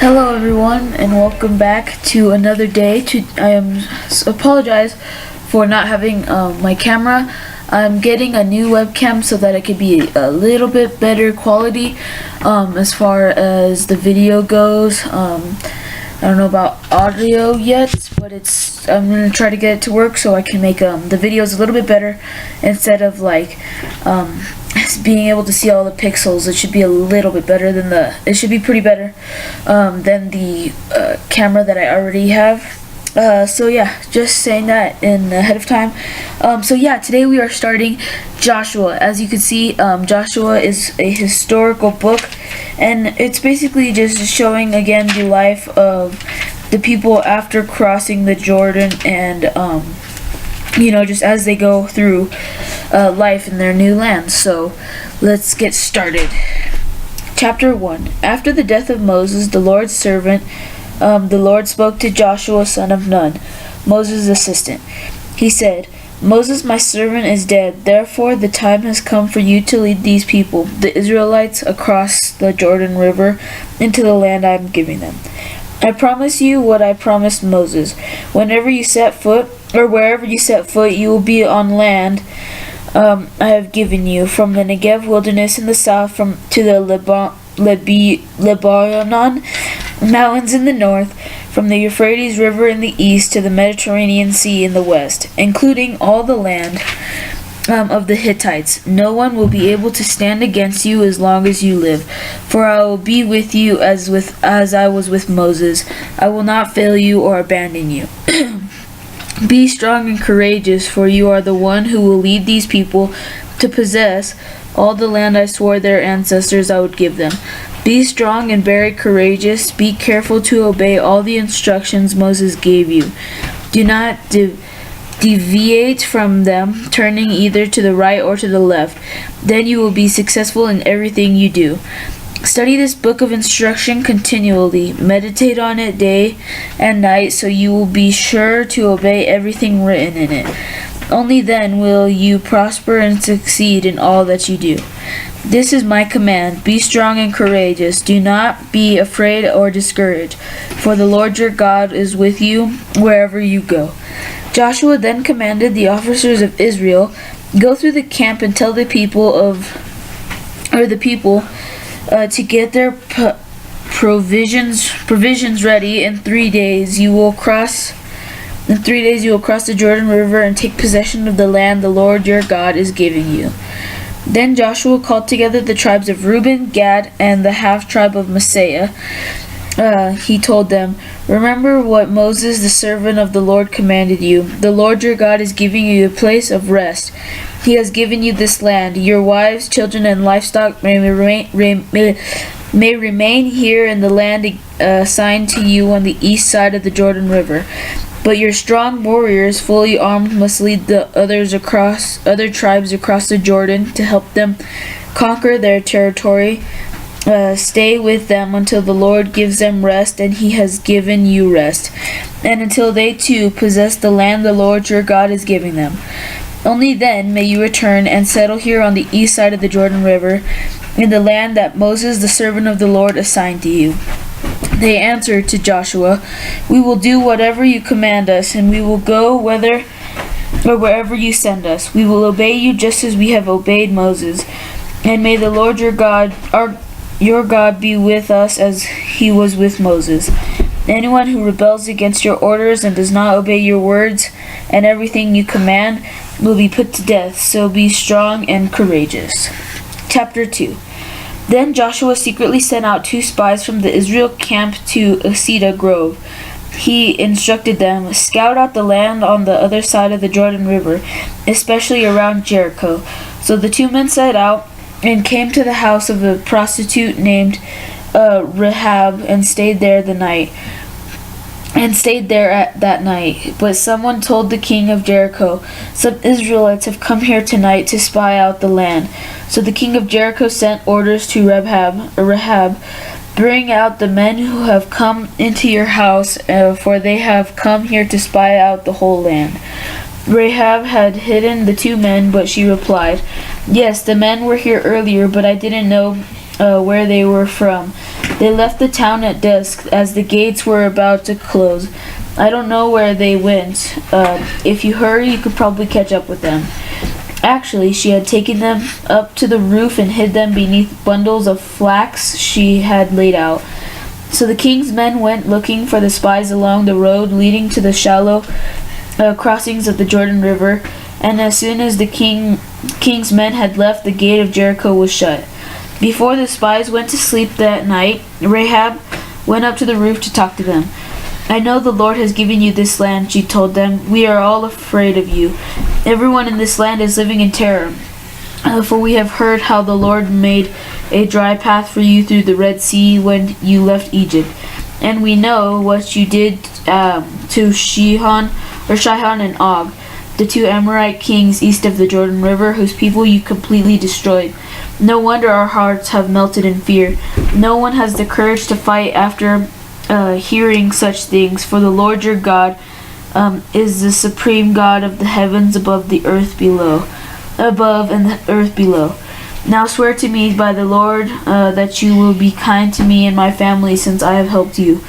Hello everyone and welcome back to another day. Apologize for not having my camera. I'm getting a new webcam so that it could be a little bit better quality as far as the video goes. I don't know about audio yet, but I'm gonna try to get it to work so I can make the videos a little bit better instead of being able to see all the pixels. It should be a little bit better than it should be pretty better than the camera that I already have. So yeah, just saying that in ahead of time. So yeah, today we are starting Joshua. As you can see, Joshua is a historical book, and it's basically just showing again the life of the people after crossing the Jordan, and just as they go through life in their new land. So let's get started. Chapter 1. After the death of Moses, the Lord's servant, the Lord spoke to Joshua son of Nun, Moses' assistant. He said, "Moses, my servant, is dead. Therefore the time has come for you to lead these people, the Israelites, across the Jordan River into the land I am giving them. I promise you what I promised Moses. Wherever you set foot, you will be on land I have given you, from the Negev wilderness in the south to the Lebanon mountains in the north, from the Euphrates River in the east to the Mediterranean Sea in the west, including all the land of the Hittites. No one will be able to stand against you as long as you live, for I will be with you as I was with Moses. I will not fail you or abandon you. Be strong and courageous, for you are the one who will lead these people to possess all the land I swore their ancestors I would give them. Be strong and very courageous. Be careful to obey all the instructions Moses gave you. Do not deviate from them, turning either to the right or to the left. Then you will be successful in everything you do. Study this book of instruction continually. Meditate on it day and night, so you will be sure to obey everything written in it. Only then will you prosper and succeed in all that you do. This is my command. Be strong and courageous. Do not be afraid or discouraged, for the Lord your God is with you wherever you go." Joshua then commanded the officers of Israel, "Go through the camp and tell the people to get their provisions ready. In 3 days you will cross the Jordan River and take possession of the land the Lord your God is giving you." Then Joshua called together the tribes of Reuben, Gad, and the half-tribe of Manasseh. He told them, "Remember what Moses, the servant of the Lord, commanded you. The Lord your God is giving you a place of rest. He has given you this land. Your wives, children, and livestock may remain here in the land assigned to you on the east side of the Jordan River. But your strong warriors, fully armed, must lead the other tribes across the Jordan to help them conquer their territory. Stay with them until the Lord gives them rest, and He has given you rest, and until they too possess the land the Lord your God is giving them. Only then may you return and settle here on the east side of the Jordan River, in the land that Moses, the servant of the Lord, assigned to you." They answered to Joshua, "We will do whatever you command us, and we will go wherever you send us. We will obey you just as we have obeyed Moses. And may the Lord your God be with us as he was with Moses. Anyone who rebels against your orders and does not obey your words and everything you command will be put to death, so be strong and courageous." Chapter 2. Then Joshua secretly sent out 2 spies from the Israel camp to Cedar Grove. He instructed them, "Scout out the land on the other side of the Jordan River, especially around Jericho." So the 2 men set out and came to the house of a prostitute named Rahab and stayed there that night. But someone told the king of Jericho, "Some Israelites have come here tonight to spy out the land." So the king of Jericho sent orders to Rahab, "Bring out the men who have come into your house, for they have come here to spy out the whole land." Rahab had hidden the 2 men, but she replied, "Yes, the men were here earlier, but I didn't know where they were from. They left the town at dusk as the gates were about to close. I don't know where they went. If you hurry, you could probably catch up with them." Actually, she had taken them up to the roof and hid them beneath bundles of flax she had laid out. So the king's men went looking for the spies along the road leading to the shallow crossings of the Jordan River, and as soon as the king's men had left, the gate of Jericho was shut. Before the spies went to sleep that night, Rahab went up to the roof to talk to them. "I know the Lord has given you this land," she told them. "We are all afraid of you. Everyone in this land is living in terror. For we have heard how the Lord made a dry path for you through the Red Sea when you left Egypt. And we know what you did to Sihon and Og, the two Amorite kings east of the Jordan River, whose people you completely destroyed. No wonder our hearts have melted in fear. No one has the courage to fight after hearing such things, for the Lord your God is the supreme God of the heavens above and the earth below. Now swear to me by the Lord that you will be kind to me and my family since I have helped you.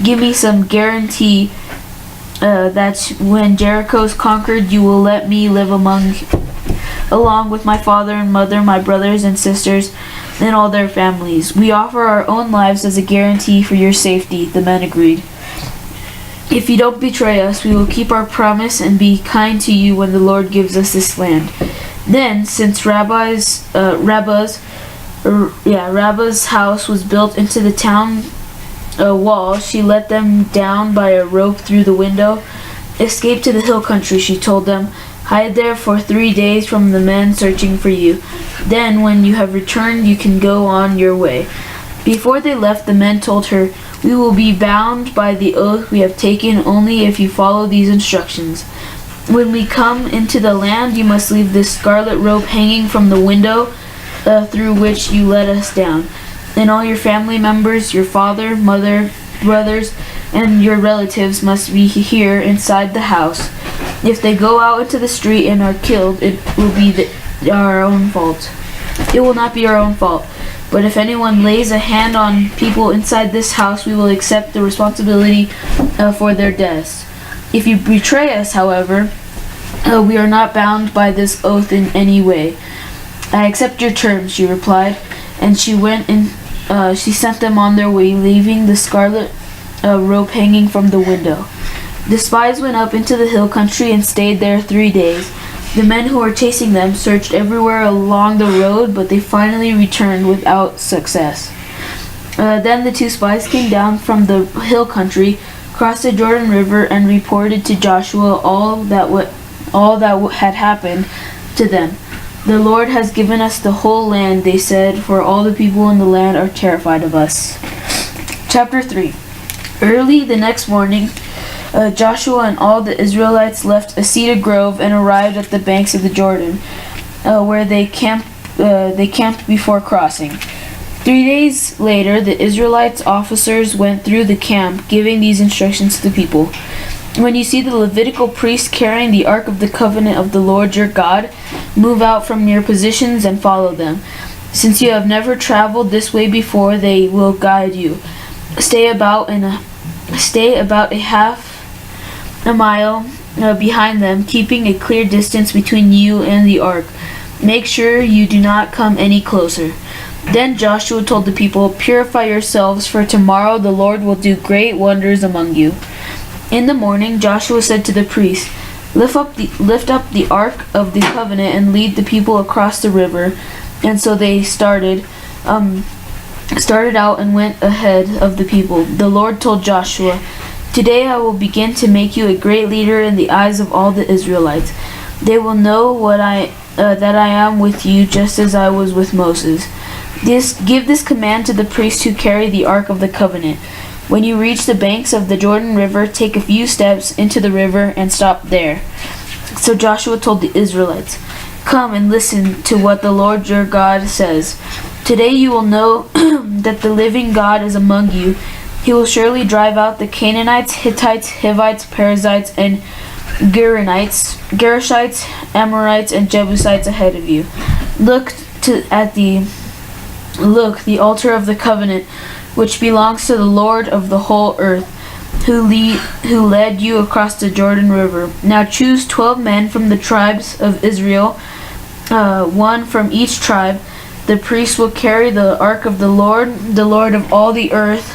Give me some guarantee that when Jericho is conquered, you will let me live along with my father and mother, my brothers and sisters, and all their families. We offer our own lives as a guarantee for your safety," the men agreed. "If you don't betray us, we will keep our promise and be kind to you when the Lord gives us this land." Then, since Rabba's house was built into the town wall, she let them down by a rope through the window. "Escape to the hill country," she told them. "Hide there for 3 days from the men searching for you. Then, when you have returned, you can go on your way." Before they left, the men told her, "We will be bound by the oath we have taken only if you follow these instructions. When we come into the land, you must leave this scarlet rope hanging from the window through which you let us down. And all your family members, your father, mother, brothers, and your relatives must be here inside the house. If they go out into the street and are killed, it will be our own fault. It will not be our own fault. But if anyone lays a hand on people inside this house, we will accept the responsibility for their deaths. If you betray us, however, we are not bound by this oath in any way." "I accept your terms," she replied, and she sent them on their way, leaving the scarlet rope hanging from the window. The spies went up into the hill country and stayed there 3 days. The men who were chasing them searched everywhere along the road, but they finally returned without success. Then the two spies came down from the hill country, crossed the Jordan River, and reported to Joshua all that had happened to them. "The Lord has given us the whole land," they said, "for all the people in the land are terrified of us." Chapter 3. Early the next morning, Joshua and all the Israelites left a cedar grove and arrived at the banks of the Jordan, where they camped before crossing. 3 days later, the Israelites' officers went through the camp, giving these instructions to the people. "When you see the Levitical priests carrying the Ark of the Covenant of the Lord your God, move out from your positions and follow them. Since you have never traveled this way before, they will guide you. Stay about a half a mile behind them, keeping a clear distance between you and the ark. Make sure you do not come any closer." Then Joshua told the people, "Purify yourselves, for tomorrow the Lord will do great wonders among you." In the morning, Joshua said to the priests, Lift up the Ark of the Covenant and lead the people across the river." And so they started out and went ahead of the people. The Lord told Joshua, "Today I will begin to make you a great leader in the eyes of all the Israelites. They will know that I am with you, just as I was with Moses. Give this command to the priests who carry the Ark of the Covenant. When you reach the banks of the Jordan River, take a few steps into the river and stop there." So Joshua told the Israelites, "Come and listen to what the Lord your God says. Today you will know that the living God is among you. He will surely drive out the Canaanites, Hittites, Hivites, Perizzites, and Girgashites, Amorites, and Jebusites ahead of you. Look at the Look, the altar of the covenant, which belongs to the Lord of the whole earth, who led you across the Jordan River. Now choose 12 men from the tribes of Israel, one from each tribe. The priests will carry the ark of the Lord of all the earth.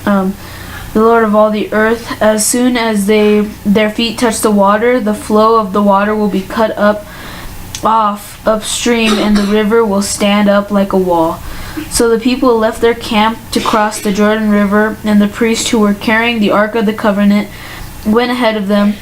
The Lord of all the earth. As soon as their feet touch the water, the flow of the water will be cut off upstream, and the river will stand up like a wall. So the people left their camp to cross the Jordan River, and the priests who were carrying the Ark of the Covenant went ahead of them.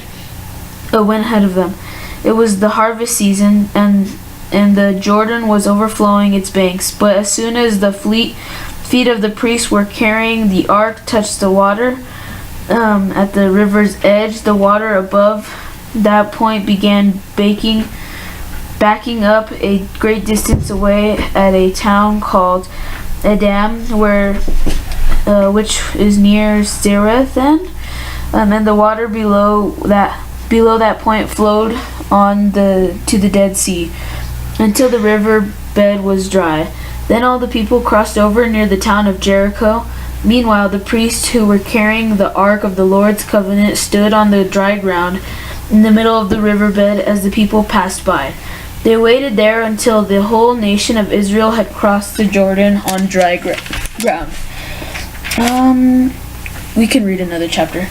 It was the harvest season, and the Jordan was overflowing its banks. But as soon as the feet of the priests were carrying the ark touched the water at the river's edge, the water above that point began backing up a great distance away at a town called Adam, which is near Zarethan, and the water below that point flowed to the Dead Sea until the river bed was dry. Then all the people crossed over near the town of Jericho. Meanwhile, the priests who were carrying the ark of the Lord's covenant stood on the dry ground in the middle of the riverbed as the people passed by. They waited there until the whole nation of Israel had crossed the Jordan on dry ground. We can read another chapter.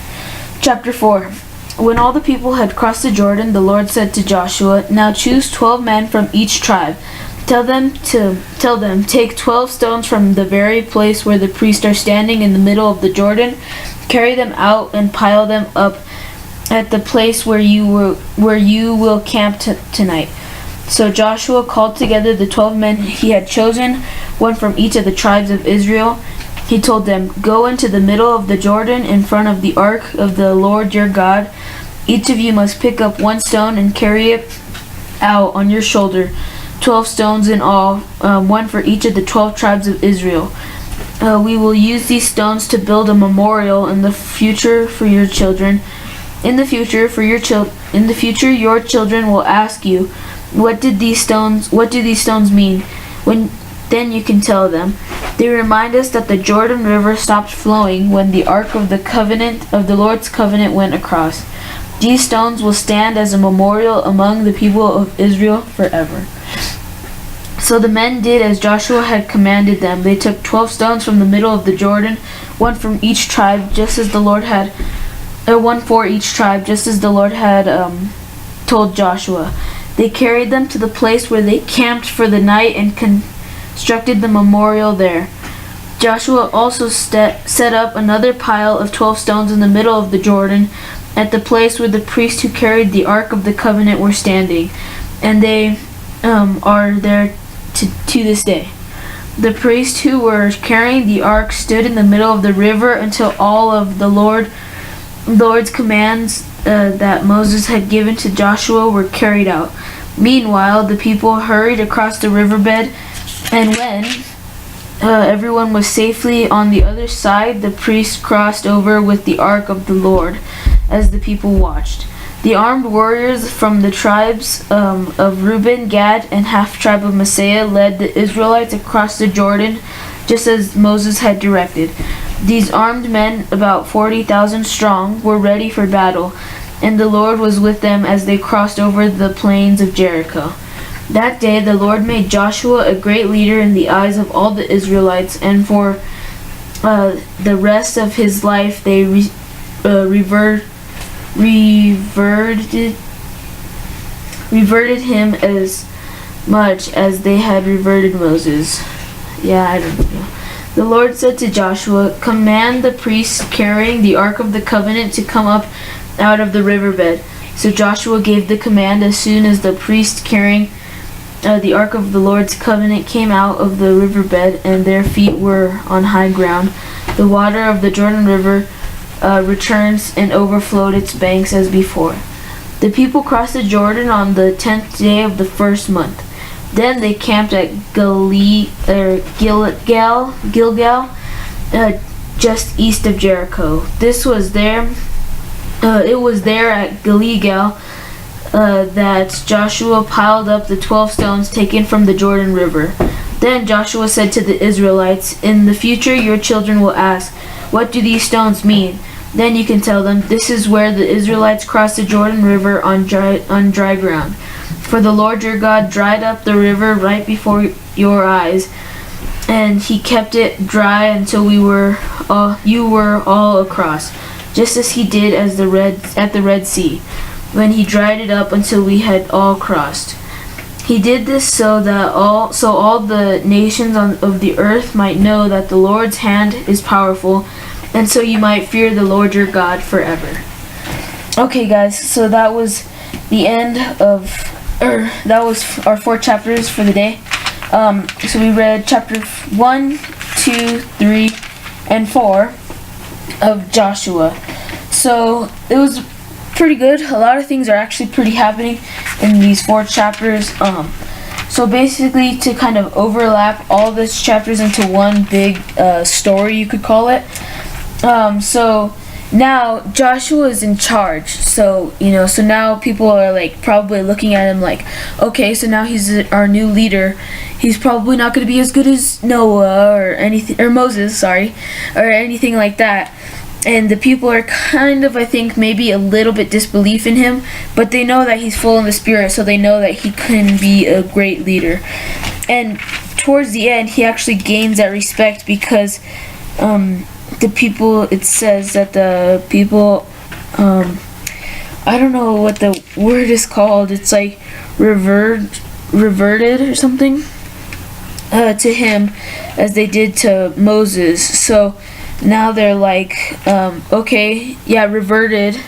Chapter 4. When all the people had crossed the Jordan, the Lord said to Joshua, "Now choose 12 men from each tribe. Tell them, take 12 stones from the very place where the priests are standing in the middle of the Jordan. Carry them out and pile them up at the place where you will camp tonight." So Joshua called together the 12 men he had chosen, one from each of the tribes of Israel. He told them, "Go into the middle of the Jordan in front of the ark of the Lord your God. Each of you must pick up one stone and carry it out on your shoulder, 12 stones in all, one for each of the 12 tribes of Israel. We will use these stones to build a memorial in the future for your children. In the future, your children will ask you, What do these stones mean? Then you can tell them. They remind us that the Jordan River stopped flowing when the Ark of the Lord's covenant went across. These stones will stand as a memorial among the people of Israel forever." So the men did as Joshua had commanded them. They took 12 stones from the middle of the Jordan, one from each tribe, just as the Lord had, one for each tribe, just as the Lord had told Joshua. They carried them to the place where they camped for the night and constructed the memorial there. Joshua also set up another pile of 12 stones in the middle of the Jordan at the place where the priests who carried the Ark of the Covenant were standing, and they are there to this day. The priests who were carrying the ark stood in the middle of the river until all of the Lord's commands that Moses had given to Joshua were carried out. Meanwhile, the people hurried across the riverbed, and when everyone was safely on the other side, the priests crossed over with the ark of the Lord as the people watched. The armed warriors from the tribes of Reuben, Gad, and half-tribe of Manasseh led the Israelites across the Jordan just as Moses had directed. These armed men, about 40,000 strong, were ready for battle, and the Lord was with them as they crossed over the plains of Jericho. That day the Lord made Joshua a great leader in the eyes of all the Israelites, and for the rest of his life they reverted him as much as they had reverted Moses. I don't know. The Lord said to Joshua, "Command the priests carrying the Ark of the Covenant to come up out of the riverbed." So Joshua gave the command. As soon as the priests carrying the Ark of the Lord's Covenant came out of the riverbed and their feet were on high ground, the water of the Jordan River returned and overflowed its banks as before. The people crossed the Jordan on the 10th day of the first month. Then they camped at Gilgal, just east of Jericho. It was there at Gilgal that Joshua piled up the 12 stones taken from the Jordan River. Then Joshua said to the Israelites, "In the future your children will ask, 'What do these stones mean?' Then you can tell them, 'This is where the Israelites crossed the Jordan River on dry ground. For the Lord your God dried up the river right before your eyes, and he kept it dry until you were all across, just as he did at the Red Sea, when he dried it up until we had all crossed. He did this so all the nations of the earth might know that the Lord's hand is powerful, and so you might fear the Lord your God forever." Okay, guys, so that was the end of, that was our 4 chapters for the day. So we read chapter 1, 2, 3, and 4 of Joshua. So it was pretty good. A lot of things are actually pretty happening in these 4 chapters. So basically, to kind of overlap all these chapters into one big story, you could call it. So now Joshua is in charge. So so now people are like probably looking at him like, okay, so now he's our new leader. He's probably not going to be as good as Noah or anything, or Moses, sorry, or anything like that. And the people are kind of, I think, maybe a little bit disbelief in him, but they know that he's full in the Spirit, so they know that he can be a great leader. And towards the end, he actually gains that respect because the people, it says that the people, I don't know what the word is called, it's like reverted or something to him as they did to Moses. So now they're like, okay, yeah, reverted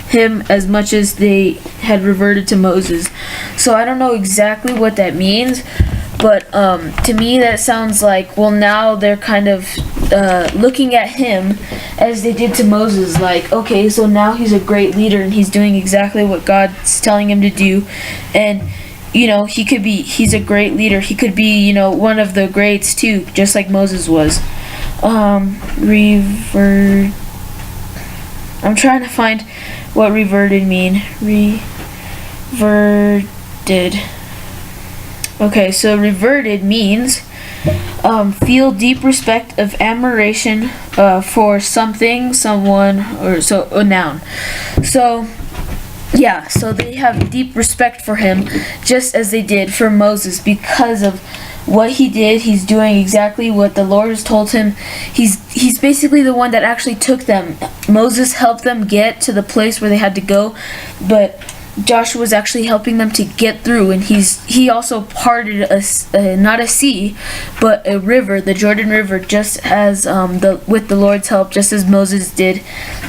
him as much as they had reverted to Moses. So I don't know exactly what that means, but to me that sounds like, well, now they're kind of looking at him as they did to Moses, like, okay, so now he's a great leader and he's doing exactly what God's telling him to do. And he's a great leader. He could be, one of the greats too, just like Moses was. I'm trying to find what reverted mean. Reverted. Okay, so reverted means feel deep respect of admiration for something, someone, or so a noun. So yeah, so they have deep respect for him, just as they did for Moses, because of what he did. He's doing exactly what the Lord has told him. He's basically the one that actually took them. Moses helped them get to the place where they had to go, but Joshua was actually helping them to get through, and he also parted not a sea, but a river, the Jordan River, just as with the Lord's help, just as Moses did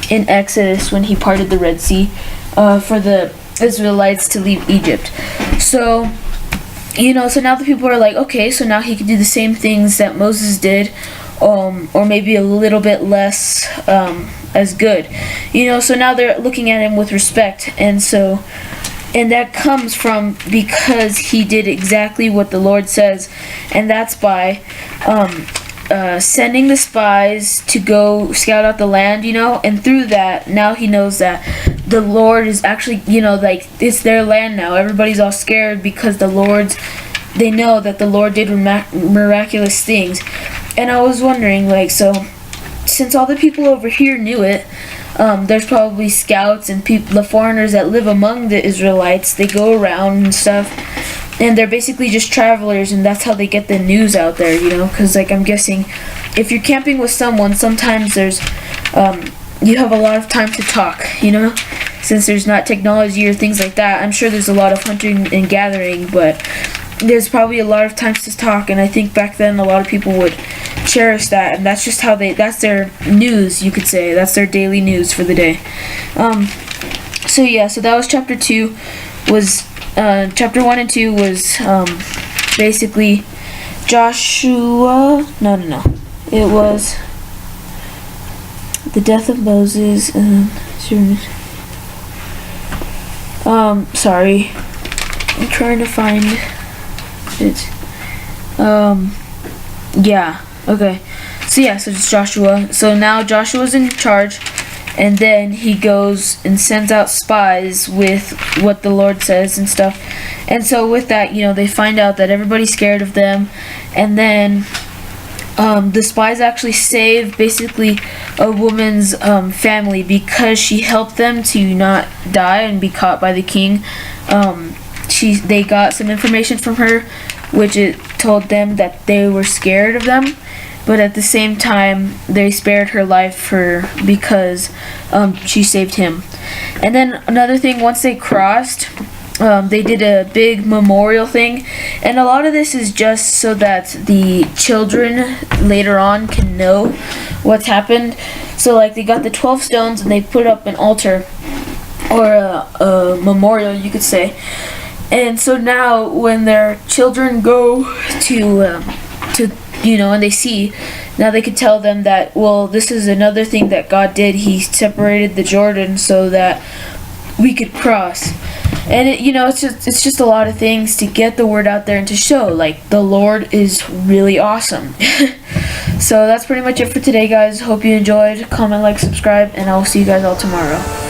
in Exodus when he parted the Red Sea for the Israelites to leave Egypt. So so now the people are like, okay, so now he can do the same things that Moses did, or maybe a little bit less as good. So now they're looking at him with respect, and that comes from because he did exactly what the Lord says, and that's by sending the spies to go scout out the land, and through that, now he knows that the Lord is actually, like, it's their land now. Everybody's all scared because they know that the Lord did miraculous things. And I was wondering, like, so since all the people over here knew it, there's probably scouts and the foreigners that live among the Israelites. They go around and stuff, and they're basically just travelers, and that's how they get the news out there, because, like, I'm guessing if you're camping with someone, sometimes there's you have a lot of time to talk, since there's not technology or things like that. I'm sure there's a lot of hunting and gathering, but there's probably a lot of times to talk, and I think back then a lot of people would cherish that, and that's just how that's their news, you could say. That's their daily news for the day. So that was chapter 2. Chapter 1 and 2 was basically Joshua. No. It was the death of Moses. Sorry. I'm trying to find it. Yeah. Okay. So it's Joshua. So now Joshua's in charge, and then he goes and sends out spies with what the Lord says and stuff. And so with that, they find out that everybody's scared of them, and then the spies actually save basically a woman's family because she helped them to not die and be caught by the king. They got some information from her, which it told them that they were scared of them, but at the same time they spared her life because she saved him. And then another thing, once they crossed, they did a big memorial thing, and a lot of this is just so that the children later on can know what's happened. So like they got the 12 stones and they put up an altar, or a memorial, you could say. And so now when their children go to and they see, now they could tell them that, well, this is another thing that God did. He separated the Jordan so that we could cross. And it's just a lot of things to get the word out there and to show like the Lord is really awesome. So that's pretty much it for today, guys. Hope you enjoyed. Comment, like, subscribe, and I'll see you guys all tomorrow.